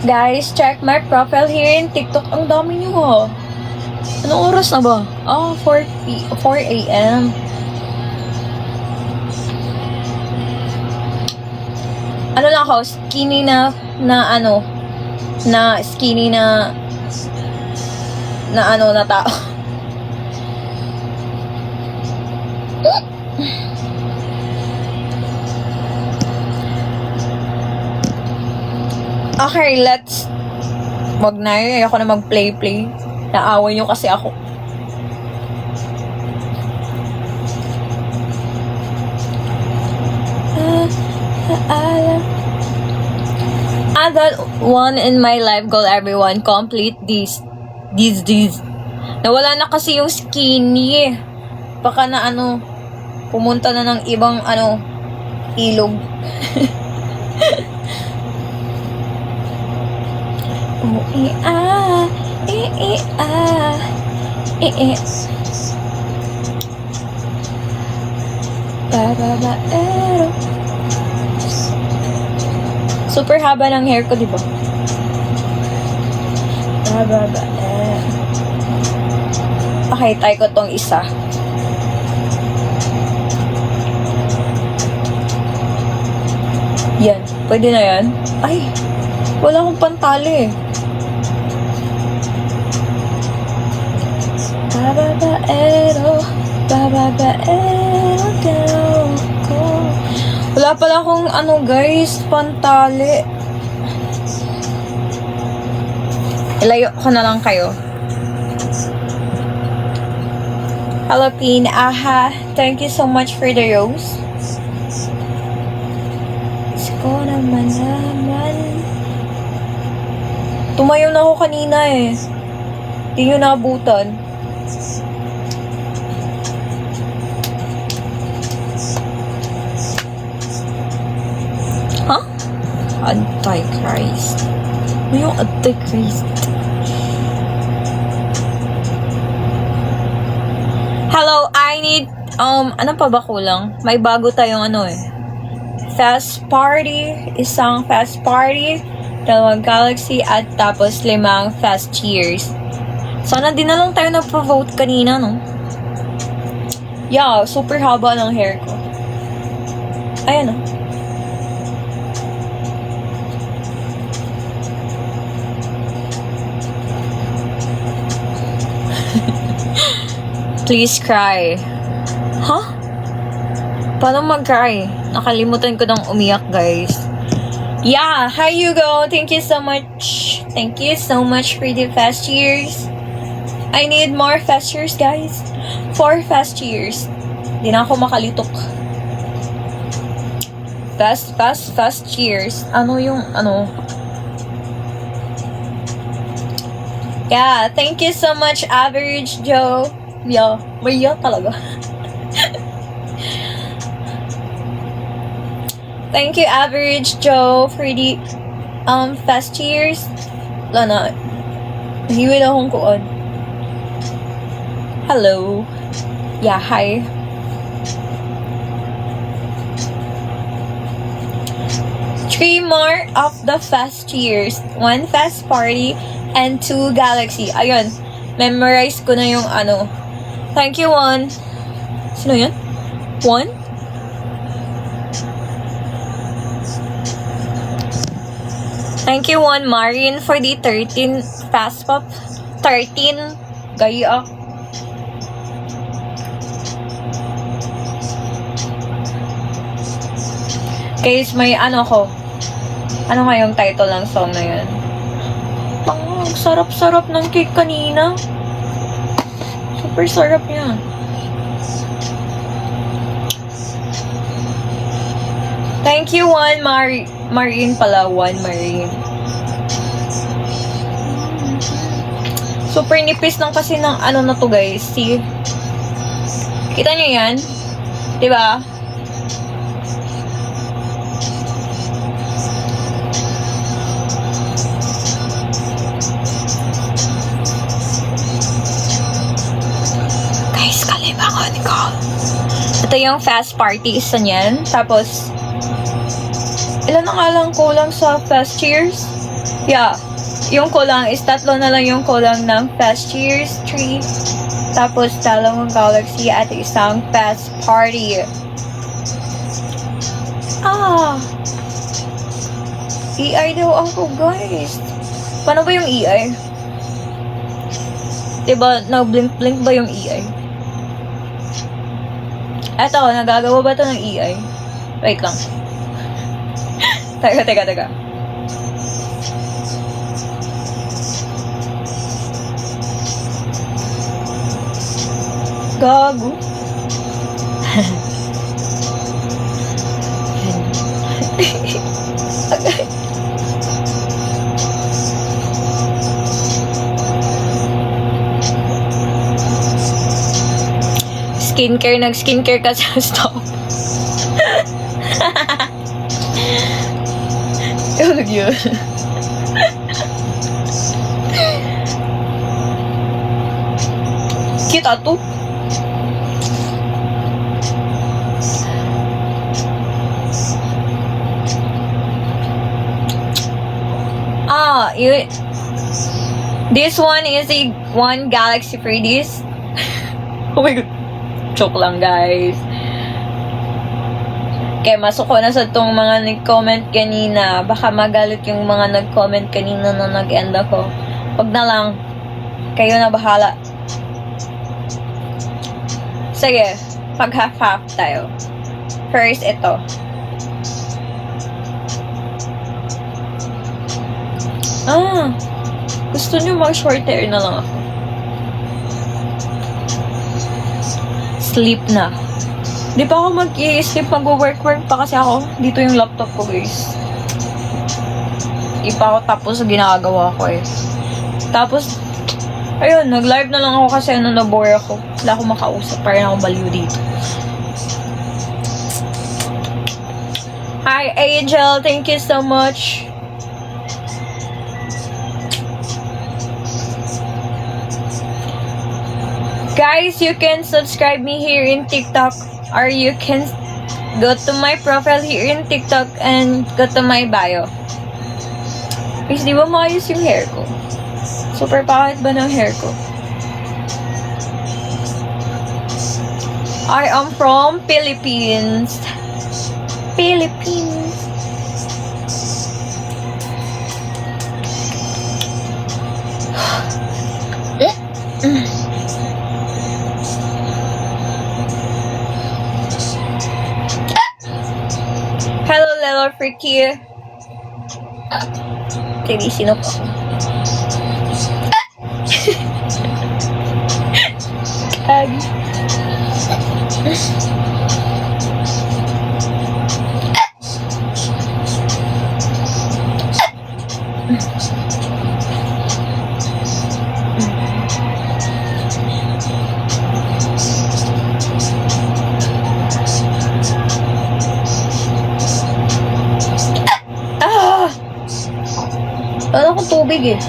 Guys, check my profile here in TikTok. Ang dami nyo ha. Anong oras na ba? 4 a.m. Ano lang ako, skinny na skinny na tao. Okay, let's wag na yun. Ayoko na mag-play. Naaway nyo kasi ako. I got one in my life goal, everyone. Complete these. Nawala na kasi yung skinny. Baka na pumunta na ng ibang ilog. Super haba ng hair ko, di ba? Okay, try ko tong isa. Yan. Pwede na yan? Ay, wala akong pantali. Go. Wala pala akong guys, pantali. Ilayo ko na lang kayo. Hello, Pin. Aha. Thank you so much for the rose. Ko naman. Tumayo na ako kanina eh. Hindi nyo naabutan. Huh? Antichrist. Ano yung Antichrist? Hello, I need, ano pa ba kulang? May bago tayong fast party, isang fast party, 2 galaxy, at tapos 5 fast cheers. Sana din na lang tayo nagpa-vote kanina, no? Yeah, super haba ng hair ko. Ayan, no? Please cry. Huh? Paano mag-cry? Nakalimutan ko nang umiyak, guys. Yeah, hi Hugo. Thank you so much. Thank you so much for the fast cheers. I need more fast cheers, guys. 4 fast cheers. Di na ako makalitok. Fast cheers. Ano yung Yeah, thank you so much, Average Joe. Yeah, may talaga. Thank you, Average Joe, for the fast cheers. Wala na. Nahiwi na akong kuon. Hello. Yeah, hi. Three more of the fast cheers. 1 fast party and 2 galaxy. Ayun. Memorize ko na yung Thank you, 1. Sino yun? 1? Thank you, 1 Marin, for the 13 fast pop. 13. Gaya. Guys, may ko. Ano nga yung title ng song na yun? Ang sarap-sarap ng cake kanina. Super sarap niya. Thank you, 1 Marine pala. 1 Marine. Super nipis lang kasi ng na to, guys. See? Kita nyo yan? Diba? Guys, kalibangan ko. Ito yung fast party isa niyan. Tapos, ilan na nga lang kulang sa fast cheers? Yeah. Yung kulang is tatlo na lang yung kulang ng Fast Cheers 3. Tapos dalawang Galaxy at isang Fast Party. EI daw ako, guys. Paano ba yung EI? Diba, nag-blink-blink ba yung EI? Eto, nagagawa ba to ng EI? Wait lang. Teka. Gago. Okay. Nag-skincare ka sa stop. Tulog yun. Kita to. This one is one Galaxy for this. Oh my god. Joke lang, guys. Kaya masuko na sa tong mga nag-comment kanina. Baka magalit yung mga nag-comment kanina na nag-end ako. Wag na lang. Kayo na bahala. Sige. Pag-half-half tayo. First, ito. Gusto nyo mag-short hair na lang ako. Sleep na. Di pa ako mag-i-sleep, mag-work pa kasi ako. Dito yung laptop ko, guys. Di pa ako tapos sa ginagawa ko eh. Tapos, ayun, nag-live na lang ako kasi na-bore ako. Wala akong makausap, parang ako baliw dito. Hi, Angel. Thank you so much. Guys, you can subscribe me here in TikTok, or you can go to my profile here in TikTok and go to my bio. Guys, di ba maayos yung hair ko? Super pangit ba ng hair ko? I am from Philippines. Philippines. Hello, Lelo Freaky. Sige, sino po? Wala akong tubig eh.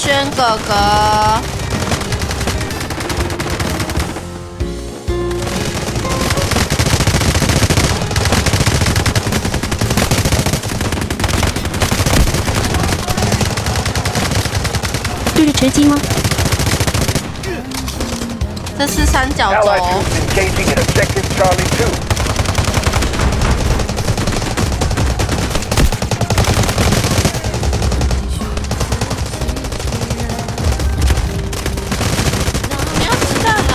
轩哥哥。对着吃鸡吗？这是三角洲。 Allied troops engaging in Objective Charlie 2. 没有子弹了。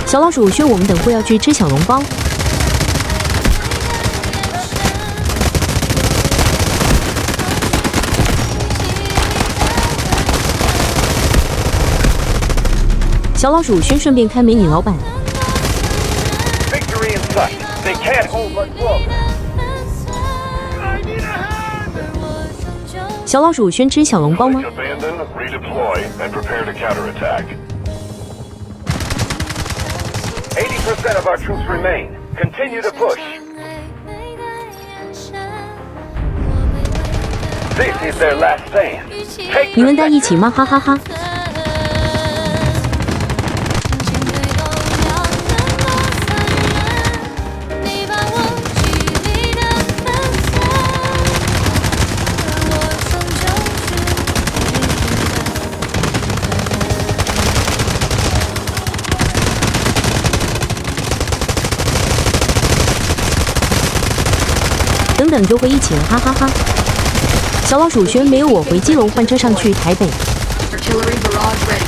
小老鼠轩，我们等会要去吃小笼包。小老鼠轩顺便看美女老板。 Victory in sight. They can't hold much longer. 小老鼠轩吃小笼包吗？ Abandon, redeploy, and prepare to counterattack. 80% of our troops remain. Continue to push. This is their last stand. Take 你们 the 在一起吗？哈哈哈。等等就会一起了，哈哈哈。小老鼠轩没有我回基隆换车上去台北。 Artillery barrage ready.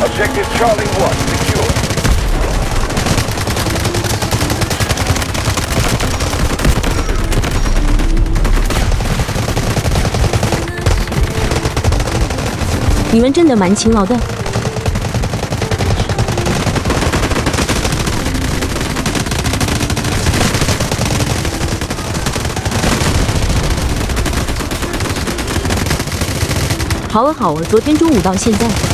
Objective Charlie 1 secure. 你们真的蛮勤劳的。好了好了，昨天中午到现在。